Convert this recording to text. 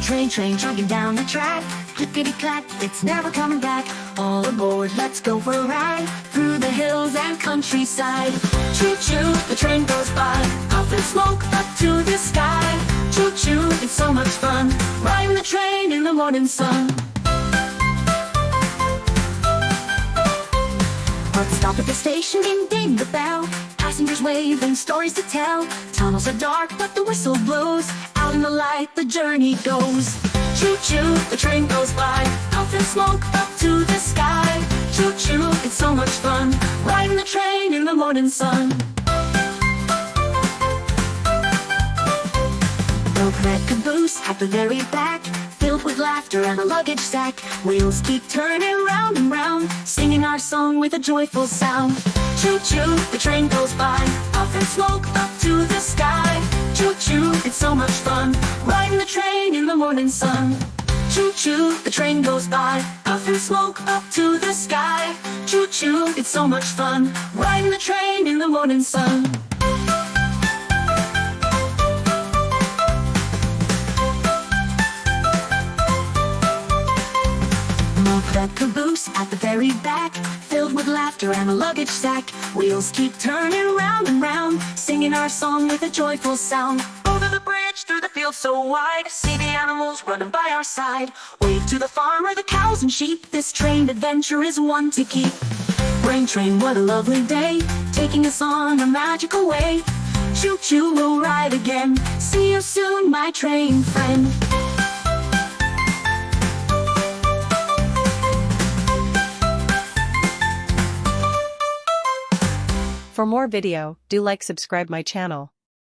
train chugging down the track. Clickety-clack, it's never coming back. All aboard, let's go for a ride through the hills and countryside. Choo-choo, the train goes by, puff and smoke up to the sky. Choo-choo, it's so much fun, riding the train in the morning sun. Let's stop at the station and ding the bell. Passengers wave and stories to tell. Tunnels are dark but the whistle blows. Out in the light the journey goes. Choo-choo, the train goes by, puff and smoke up to the sky. Choo-choo, it's so much fun, riding the train in the morning sun. The red caboose at the very back, filled with laughter and a luggage sack. Wheels keep turning round and round, singing our song with a joyful sound. Choo-choo, the train goes by, puff and smoke up to the sky. Choo-choo, it's so much fun, riding the train in the morning sun. Choo-choo, the train goes by, puff and smoke up to the sky. Choo-choo, it's so much fun, riding the train in the morning sun. That caboose at the very back, filled with laughter and a luggage sack. Wheels keep turning round and round, singing our song with a joyful sound. Over the bridge, through the field so wide, see the animals running by our side. Wave to the farmer, the cows and sheep, this train adventure is one to keep. Rain train, what a lovely day, taking us on a magical way. Choo-choo, we'll ride again, see you soon, my train friend. For more video, do like subscribe my channel.